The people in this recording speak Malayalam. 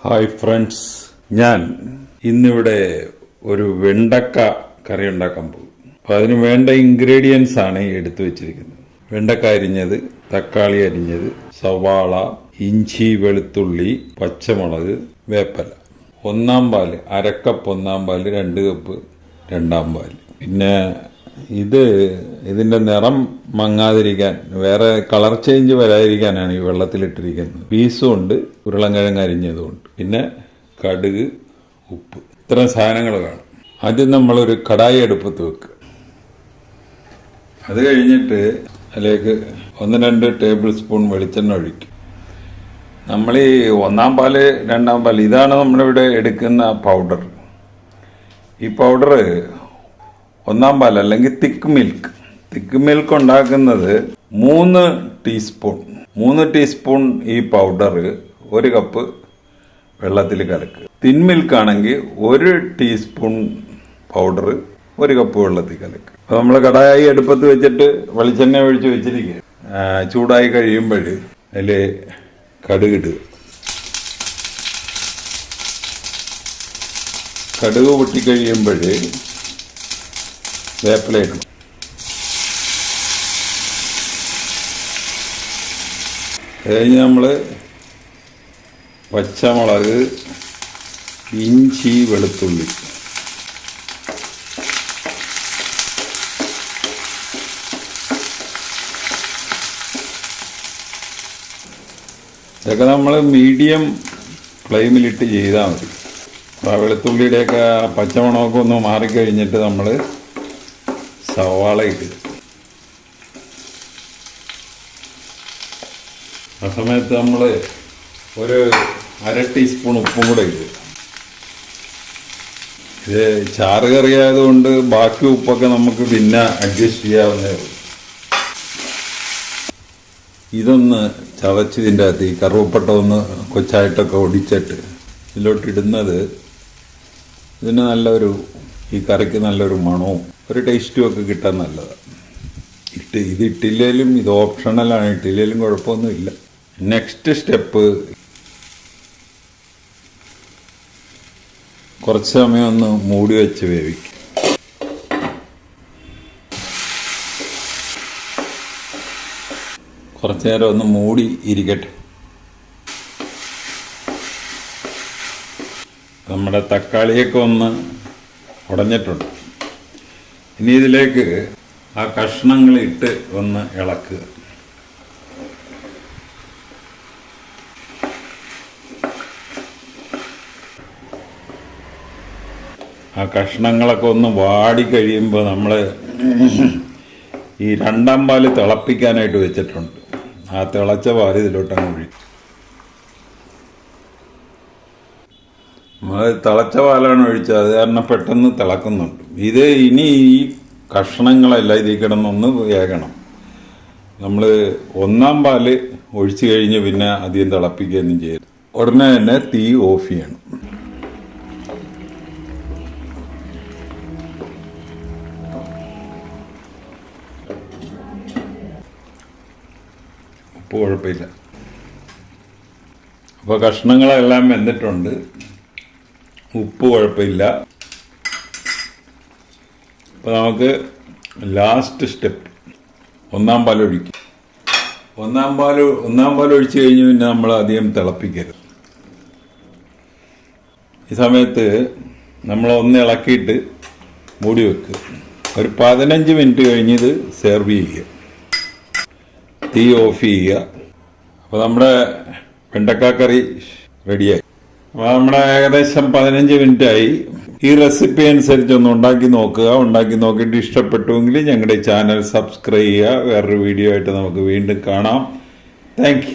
ഹായ് ഫ്രണ്ട്സ്, ഞാൻ ഇന്നിവിടെ ഒരു വെണ്ടക്ക കറി ഉണ്ടാക്കാൻ പോകും. അപ്പോൾ അതിന് വേണ്ട ഇൻഗ്രീഡിയൻസ് ആണ് എടുത്തു വെച്ചിരിക്കുന്നത്. വെണ്ടക്ക അരിഞ്ഞത്, തക്കാളി അരിഞ്ഞത്, സവാള, ഇഞ്ചി, വെളുത്തുള്ളി, പച്ചമുളക്, വേപ്പല, ഒന്നാം പാല്, അരക്കപ്പ് ഒന്നാം പാല്, 2 കപ്പ് രണ്ടാം പാല്. പിന്നെ ഇതിന്റെ നിറം മങ്ങാതിരിക്കാൻ, വേറെ കളർ ചേഞ്ച് വരാതിരിക്കാനാണ് ഈ വെള്ളത്തിലിട്ടിരിക്കുന്നത്. പീസും ഉണ്ട്, ഉരുളൻകിഴങ്ങ് അരിഞ്ഞതുകൊണ്ട്, പിന്നെ കടുക്, ഉപ്പ്, ഇത്രയും സാധനങ്ങൾ വേണം. ആദ്യം നമ്മളൊരു കടായി അടുപ്പത്ത് വെക്കുക. അത് കഴിഞ്ഞിട്ട് അതിലേക്ക് 1-2 ടേബിൾ സ്പൂൺ വെളിച്ചെണ്ണ ഒഴിക്കും. നമ്മൾ ഈ ഒന്നാം പാല്, രണ്ടാം പാല്, ഇതാണ് നമ്മളിവിടെ എടുക്കുന്ന പൗഡർ. ഈ പൗഡർ ഒന്നാം പാൽ അല്ലെങ്കിൽ തിക്ക് മിൽക്ക് ഉണ്ടാക്കുന്നത് 3 ടീസ്പൂൺ ഈ പൗഡർ 1 കപ്പ് വെള്ളത്തിൽ കലക്കുക. തിൻ മിൽക്ക് ആണെങ്കിൽ 1 ടീസ്പൂൺ പൗഡർ 1 കപ്പ് വെള്ളത്തിൽ കലക്കുക. അപ്പോൾ നമ്മൾ കടായി അടുപ്പത്ത് വെച്ചിട്ട് വെളിച്ചെണ്ണ ഒഴിച്ച് വെച്ചിരിക്കുക. ചൂടായി കഴിയുമ്പോൾ അതിൽ കടുകിടുക. കടുക് പൊട്ടിക്കഴിയുമ്പോൾ വേപ്പില ഇടണം. കഴിഞ്ഞ് നമ്മൾ പച്ചമുളക്, ഇഞ്ചി, വെളുത്തുള്ളി, ഇതൊക്കെ നമ്മൾ മീഡിയം ഫ്ലെയിമിലിട്ട് ചെയ്താൽ മതി. അപ്പോൾ വെളുത്തുള്ളിയുടെയൊക്കെ പച്ചമുളകൊക്കെ ഒന്ന് മാറിക്കഴിഞ്ഞിട്ട് നമ്മൾ സവാള ഇടുക. ആ സമയത്ത് നമ്മൾ ഒരു 1/2 ടീസ്പൂൺ ഉപ്പും കൂടെ ഇടുക. ഇത് ചാറ് കറിയായതുകൊണ്ട് ബാക്കി ഉപ്പൊക്കെ നമുക്ക് പിന്നെ അഡ്ജസ്റ്റ് ചെയ്യാവുന്നേ ഉള്ളൂ. ഇതൊന്ന് ചതച്ച് ഇതിൻ്റെ അകത്ത് ഈ കറുവപ്പട്ട ഒന്ന് കൊച്ചായിട്ടൊക്കെ ഒടിച്ചിട്ട് ഇതിലോട്ടിടുന്നത് ഇതിന് ഈ കറിക്ക് നല്ലൊരു മണവും ഒരു ടേസ്റ്റും ഒക്കെ കിട്ടാൻ നല്ലതാണ്. ഇത് ഇട്ടില്ലേലും, ഇത് ഓപ്ഷണലാണ്, ഇട്ടില്ലേലും കുഴപ്പമൊന്നുമില്ല. നെക്സ്റ്റ് സ്റ്റെപ്പ്, കുറച്ച് സമയം ഒന്ന് മൂടി വെച്ച് വേവിക്കും. കുറച്ചു നേരം ഒന്ന് മൂടി ഇരിക്കട്ടെ. നമ്മുടെ തക്കാളിയൊക്കെ ഒന്ന് ഉടഞ്ഞിട്ടുണ്ട്. ഇനി ഇതിലേക്ക് ആ കഷ്ണങ്ങൾ ഇട്ട് ഒന്ന് ഇളക്കുക. ആ കഷ്ണങ്ങളൊക്കെ ഒന്ന് വാടി കഴിയുമ്പോൾ നമ്മൾ ഈ രണ്ടാം പാല് തിളപ്പിക്കാനായിട്ട് വെച്ചിട്ടുണ്ട്. ആ തിളച്ച പാല് ഇതിലോട്ടങ്ങ് ഒഴിക്കും. നമ്മൾ തിളച്ച പാലാണ് ഒഴിച്ചത്, അത് കാരണം പെട്ടെന്ന് തിളക്കുന്നുണ്ട്. ഇത് ഇനി ഈ കഷ്ണങ്ങളെല്ലാം ഇതിൽ കിടന്നൊന്ന് വേകണം. നമ്മൾ ഒന്നാം പാല് ഒഴിച്ചു കഴിഞ്ഞ് പിന്നെ അധികം തിളപ്പിക്കുകയൊന്നും ചെയ്യരുത്. ഉടനെ തന്നെ തീ ഓഫ് ചെയ്യണം. ഉപ്പ് കുഴപ്പമില്ല. അപ്പോൾ കഷ്ണങ്ങളെല്ലാം വെന്തിട്ടുണ്ട്, ഉപ്പ് കുഴപ്പമില്ല. അപ്പോൾ നമുക്ക് ലാസ്റ്റ് സ്റ്റെപ്പ്, ഒന്നാം പാൽ ഒഴിക്കും. ഒന്നാം പാൽ ഒഴിച്ച് കഴിഞ്ഞ് പിന്നെ നമ്മൾ അധികം തിളപ്പിക്കരുത്. ഈ സമയത്ത് നമ്മൾ ഒന്ന് ഇളക്കിയിട്ട് മൂടി വെക്കുക. ഒരു 15 മിനിറ്റ് കഴിഞ്ഞ് ഇത് സെർവ് ചെയ്യുക. തീ ഓഫ് ചെയ്യുക. അപ്പോൾ നമ്മുടെ വെണ്ടക്ക കറി റെഡിയായി. അപ്പോൾ നമ്മുടെ ഏകദേശം 15 മിനിറ്റായി. ഈ റെസിപ്പി അനുസരിച്ചൊന്ന് ഉണ്ടാക്കി നോക്കുക. ഉണ്ടാക്കി നോക്കിയിട്ട് ഇഷ്ടപ്പെട്ടുവെങ്കിൽ ഞങ്ങളുടെ ചാനൽ സബ്സ്ക്രൈബ് ചെയ്യുക. വേറൊരു വീഡിയോ ആയിട്ട് നമുക്ക് വീണ്ടും കാണാം. Thank you.